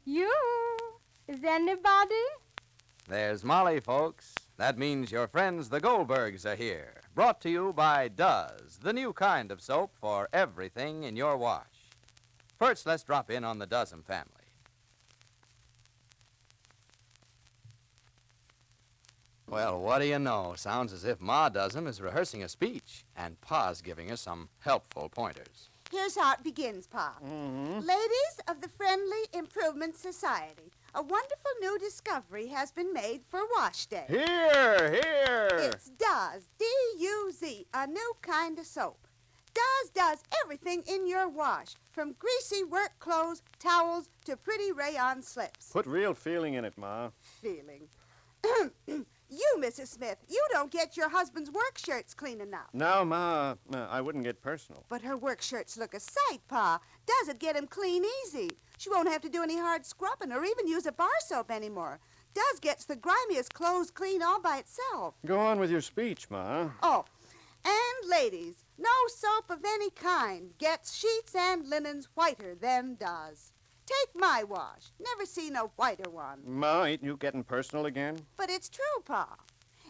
You? Is anybody? There's Molly, folks. That means your friends the Goldbergs are here. Brought to you by Does, the new kind of soap for everything in your wash. First, let's drop in on the Dozen family. Well, what do you know? Sounds as if Ma Dozen is rehearsing a speech, and Pa's giving us some helpful pointers. Here's how it begins, Pa. Mm-hmm. Ladies of the Friendly Improvement Society, a wonderful new discovery has been made for wash day. Here, here. It's Does, D-U-Z, a new kind of soap. Does everything in your wash, from greasy work clothes, towels, to pretty rayon slips. Put real feeling in it, Ma. Feeling. You, Mrs. Smith, you don't get your husband's work shirts clean enough. No, Ma, I wouldn't get personal. But her work shirts look a sight, Pa. Does it get 'em clean easy? She won't have to do any hard scrubbing or even use a bar soap anymore. Does gets the grimiest clothes clean all by itself. Go on with your speech, Ma. Oh, and ladies, no soap of any kind gets sheets and linens whiter than Does. Take my wash. Never seen a whiter one. Ma, ain't you getting personal again? But it's true, Pa.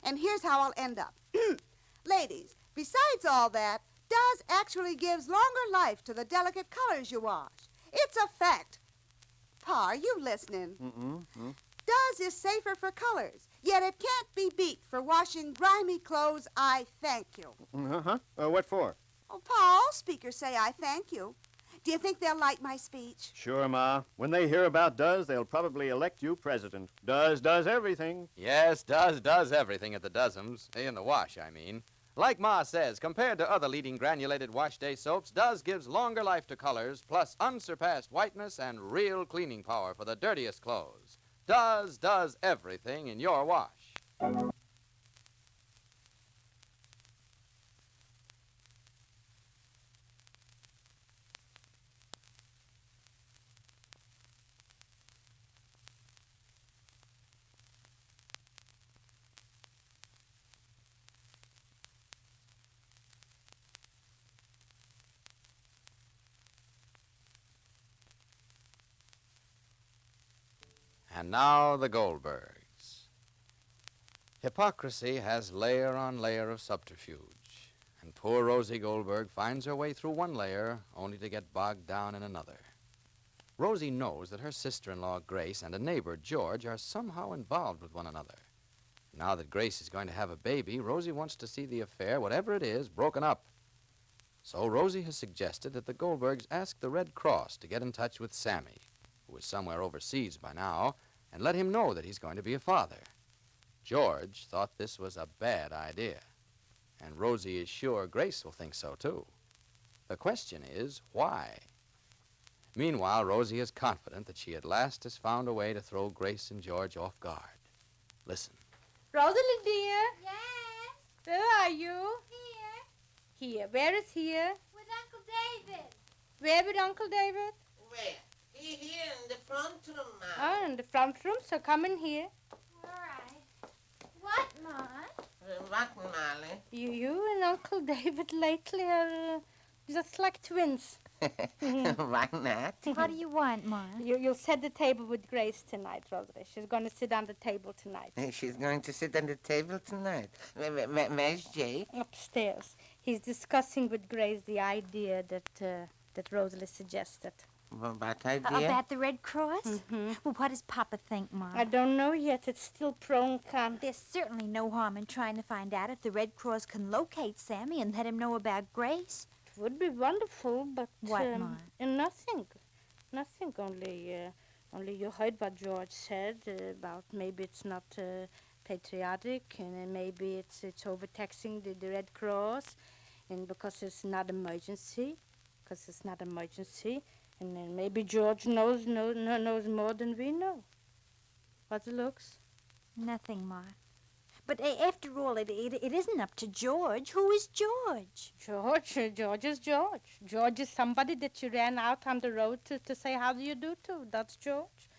And here's how I'll end up. Ladies, besides all that, Does actually gives longer life to the delicate colors you wash. It's a fact. Pa, are you listening? Mm-mm. Does is safer for colors, yet it can't be beat for washing grimy clothes. I thank you. Uh-huh. What for? Oh, Pa, all speakers say I thank you. Do you think they'll like my speech? Sure, Ma. When they hear about Does, they'll probably elect you president. Does everything. Yes, does everything at the Dozens. In the wash, I mean. Like Ma says, compared to other leading granulated wash day soaps, Does gives longer life to colors, plus unsurpassed whiteness and real cleaning power for the dirtiest clothes. Does everything in your wash. And now the Goldbergs. Hypocrisy has layer on layer of subterfuge, and poor Rosie Goldberg finds her way through one layer only to get bogged down in another. Rosie knows that her sister-in-law Grace and a neighbor, George, are somehow involved with one another. Now that Grace is going to have a baby, Rosie wants to see the affair, whatever it is, broken up. So Rosie has suggested that the Goldbergs ask the Red Cross to get in touch with Sammy, who is somewhere overseas by now, and let him know that he's going to be a father. George thought this was a bad idea, and Rosie is sure Grace will think so, too. The question is, why? Meanwhile, Rosie is confident that she at last has found a way to throw Grace and George off guard. Listen. Rosalie, dear. Yes? Where are you? Here. Here. Where is here? With Uncle David. Where with Uncle David? Where? Here in the front room, Ma. Oh, in the front room, so come in here. All right. What, Ma? What, Molly? You and Uncle David lately are just like twins. Why not? What do you want, Ma? You'll set the table with Grace tonight, Rosalie. She's going to sit on the table tonight. She's going to sit on the table tonight. Where's Jake? Upstairs. He's discussing with Grace the idea that Rosalie suggested. What idea? About the Red Cross? Mm-hmm. Well, what does Papa think, Ma? I don't know yet. It's still pro and con. There's certainly no harm in trying to find out if the Red Cross can locate Sammy and let him know about Grace. It would be wonderful, but... What, Ma? Nothing. Nothing, only you heard what George said about maybe it's not patriotic, and maybe it's overtaxing the Red Cross, and because it's not emergency, and then maybe George knows more than we know. What's the looks? Nothing, Ma. But after all, it isn't up to George. Who is George? George is George. George is somebody that you ran out on the road to say how do you do to. That's George.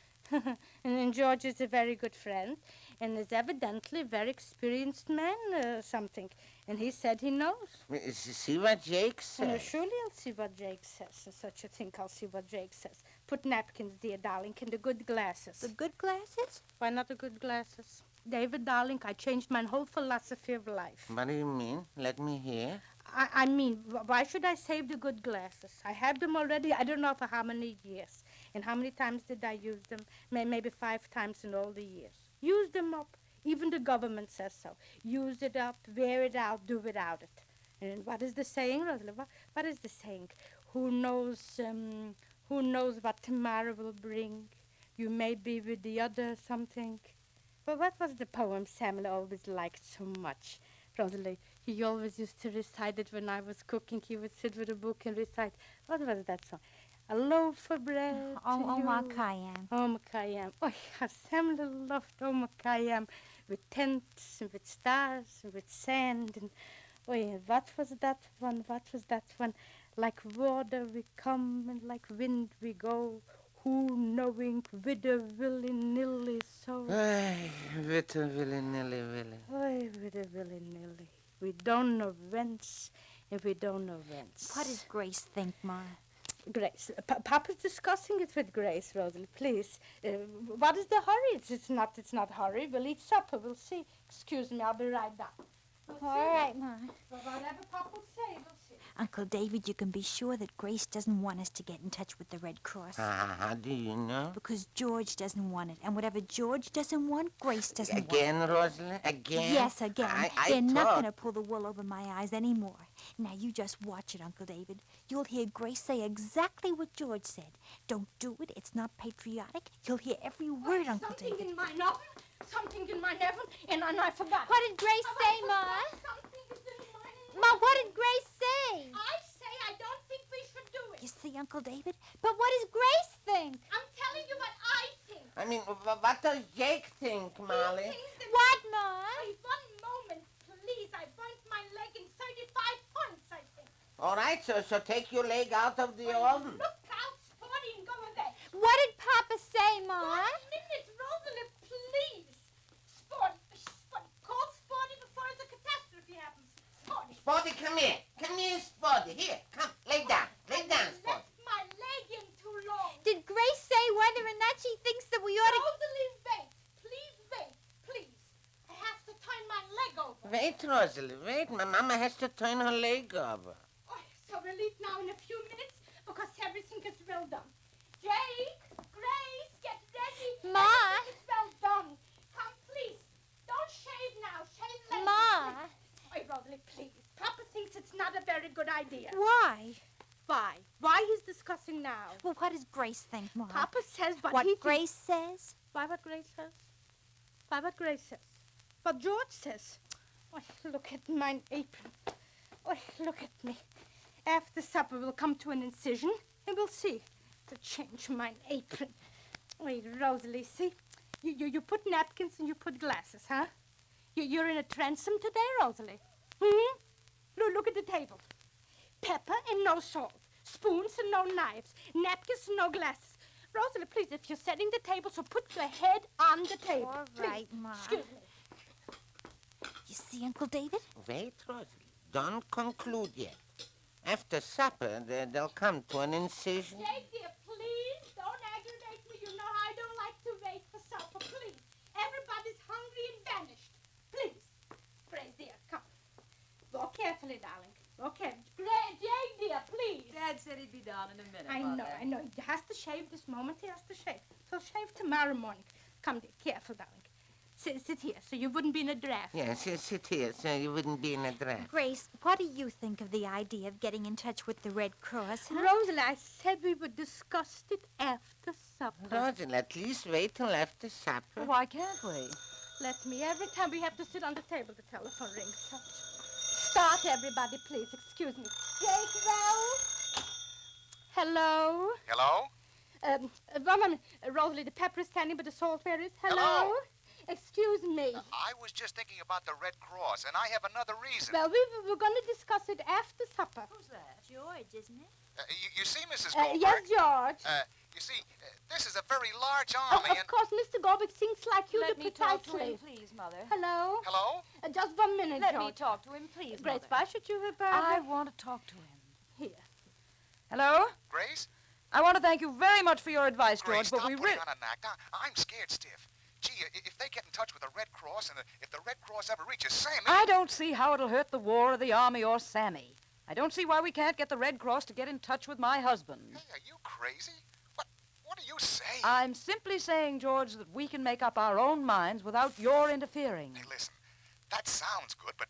And George is a very good friend and is evidently a very experienced man, something. And he said he knows. See what Jake says. Surely I'll see what Jake says. Such a thing, I'll see what Jake says. Put napkins, dear darling, and the good glasses. The good glasses? Why not the good glasses? David, darling, I changed my whole philosophy of life. What do you mean? Let me hear. I mean, why should I save the good glasses? I have them already, I don't know for how many years. And how many times did I use them? Maybe 5 times in all the years. Use them up. Even the government says so. Use it up, wear it out, do without it. And what is the saying, Rosalie? What is the saying? Who knows what tomorrow will bring? You may be with the other something. Well, what was the poem Sammy always liked so much? Rosalie, he always used to recite it when I was cooking. He would sit with a book and recite. What was that song? A loaf of bread. Oh, my Cayenne. Oh, my Cayenne. Oh, how Sammy loved Oh, my Cayenne. With tents and with stars and with sand. And oh, yeah, what was that one? What was that one? Like water we come and like wind we go. Who knowing whither willy-nilly so? Ay, whither willy-nilly willy. Ay, whither willy-nilly. We don't know whence, and we don't know whence. What does Grace think, Ma? Grace, Papa's discussing it with Grace, Rosalie, please. What is the hurry? It's not hurry. We'll eat supper. We'll see. Excuse me, I'll be right back. We'll see. All right, Ma. Well, whatever Papa will say, we'll see. Uncle David, you can be sure that Grace doesn't want us to get in touch with the Red Cross. How do you know? Because George doesn't want it. And whatever George doesn't want, Grace doesn't Again, want. Rosalind? Again? Yes, again. I They're not thought- going to pull the wool over my eyes anymore. Now, you just watch it, Uncle David. You'll hear Grace say exactly what George said. Don't do it. It's not patriotic. You'll hear every word, Uncle David. Something in my oven. Something in my oven, and I forgot. What did Grace say, Ma? Something is in my Ma, what did Grace say? I say I don't think we should do it. You see, Uncle David? But what does Grace think? I'm telling you what I think. I mean, what does Jake think, Molly? He thinks that What, Ma? Wait, one moment, please. I burnt my leg in 35 points, I think. All right, so take your leg out of the oven. Look out, Sporty, and go away. What did Papa say, Ma? 1 minute, Rosalie, please. Sporty, call Sporty before the catastrophe happens. Sporty. Sporty, come here. Come here, Sporty. Here, come. Lay down. Lay down, I Sporty. left my leg in too long. Did Grace say whether or not she thinks that we ought to... Rosalie, wait. Please wait. Please. I have to turn my leg over. Wait, Rosalie, wait. My mama has to turn her leg over. Oh, so we'll eat now in a few minutes because everything is well done. Jake, Grace, get ready. Ma. Everything is well done. Come, please. Don't shave now. Shave later. Ma. Oh, Rosalie, please. Papa thinks it's not a very good idea. Why? Why? Why he's discussing now? Well, what does Grace think, Ma? Papa says what What he thinks. Grace says? Why what Grace says? Why what Grace says? What George says? Oh, look at mine apron. Oh, look at me. After supper, we'll come to an incision, and we'll see. To change mine apron. Wait, Rosalie, see? You put napkins and you put glasses, huh? You're in a transom today, Rosalie. Hmm? Look at the table. Pepper and no salt. Spoons and no knives. Napkins and no glasses. Rosalie, please, if you're setting the table, so put your head on the table. All Please. right, Ma. Excuse me. You see, Uncle David? Wait, Rosalie. Don't conclude yet. After supper, they'll come to an incision. Jake, dear, please don't aggravate me. You know I don't like to wait for supper. Please. Everybody's hungry and vanished. Please. Grace, dear, come. Walk carefully, darling. Walk carefully. Jake, dear, please. Dad said he'd be down in a minute. I know. He has to shave this moment. He has to shave. So shave tomorrow morning. Come, dear. Careful, darling. Sit here so you wouldn't be in a draft. Yes, sit here so you wouldn't be in a draft. Grace, what do you think of the idea of getting in touch with the Red Cross? Huh? Rosalie, I said we would discuss it after supper. Rosalie, at least wait till after supper. Why can't we? Let me. Every time we have to sit on the table, the telephone rings. Start, everybody, please. Excuse me. Jake, Rose? Hello? Hello? One moment. Rosalie, the pepper is standing, but the salt where is? Hello? Hello? Excuse me. I was just thinking about the Red Cross, and I have another reason. Well, we're going to discuss it after supper. Who's that? George, isn't it? You see, Mrs. Goldberg? Yes, George. You see, this is a very large army, Of course, Mr. Goldberg thinks like you Let do me talk to precisely. him, please, Mother. Hello? Hello? Just 1 minute, Let George. me talk to him, please, Grace, Mother. why should you have I want to talk to him. Here. Hello? Grace? I want to thank you very much for your advice, Grace, George, but stop we putting really... on an act. I'm scared stiff. Gee, if they get in touch with the Red Cross, and if the Red Cross ever reaches Sammy... I don't see how it'll hurt the war or the army or Sammy. I don't see why we can't get the Red Cross to get in touch with my husband. Hey, are you crazy? What are you saying? I'm simply saying, George, that we can make up our own minds without your interfering. Hey, listen, that sounds good, but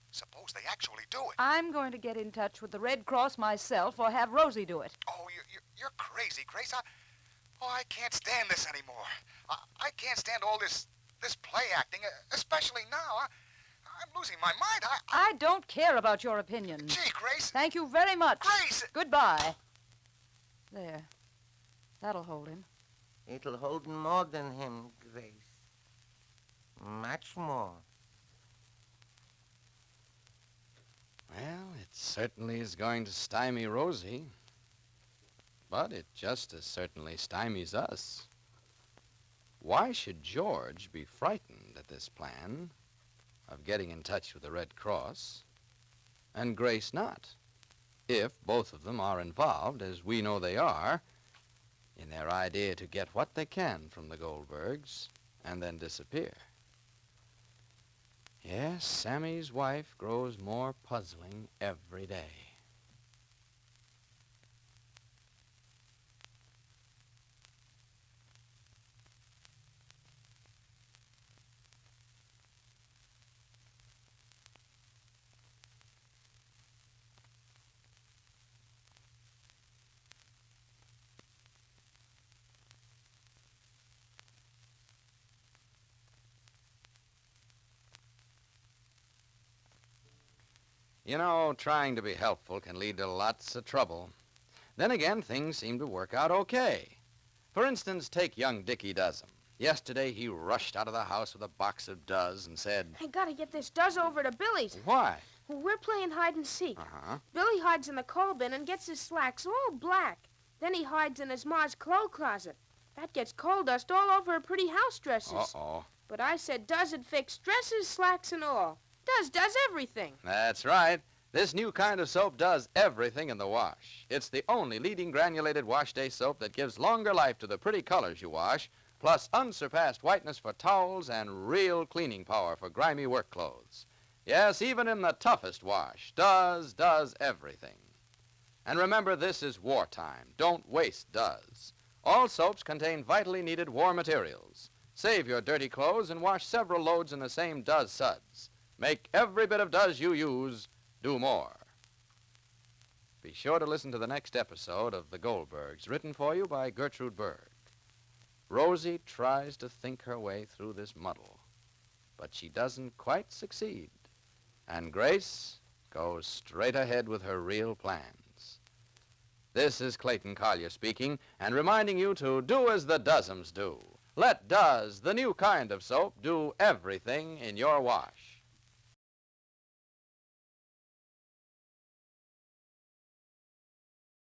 suppose they actually do it. I'm going to get in touch with the Red Cross myself or have Rosie do it. Oh, you're crazy, Grace. I can't stand this anymore. I can't stand all this play acting, especially now. I'm losing my mind. I don't care about your opinion. Gee, Grace. Thank you very much. Grace! Goodbye. There. That'll hold him. It'll hold more than him, Grace. Much more. Well, it certainly is going to stymie Rosie. But it just as certainly stymies us. Why should George be frightened at this plan of getting in touch with the Red Cross, and Grace not, if both of them are involved, as we know they are, in their idea to get what they can from the Goldbergs and then disappear? Yes, Sammy's wife grows more puzzling every day. You know, trying to be helpful can lead to lots of trouble. Then again, things seem to work out okay. For instance, take young Dickie Dozen. Yesterday, he rushed out of the house with a box of Does and said... I gotta get this Does over to Billy's. Why? We're playing hide and seek. Uh-huh. Billy hides in the coal bin and gets his slacks all black. Then he hides in his ma's clothes closet. That gets coal dust all over her pretty house dresses. Uh-oh. But I said Does would fix dresses, slacks, and all. Does everything. That's right. This new kind of soap does everything in the wash. It's the only leading granulated wash day soap that gives longer life to the pretty colors you wash, plus unsurpassed whiteness for towels and real cleaning power for grimy work clothes. Yes, even in the toughest wash, does everything. And remember, this is wartime. Don't waste Does. All soaps contain vitally needed war materials. Save your dirty clothes and wash several loads in the same Does suds. Make every bit of Does you use do more. Be sure to listen to the next episode of The Goldbergs, written for you by Gertrude Berg. Rosie tries to think her way through this muddle, but she doesn't quite succeed. And Grace goes straight ahead with her real plans. This is Clayton Collier speaking, and reminding you to do as the Dozens do. Let Does, the new kind of soap, do everything in your wash.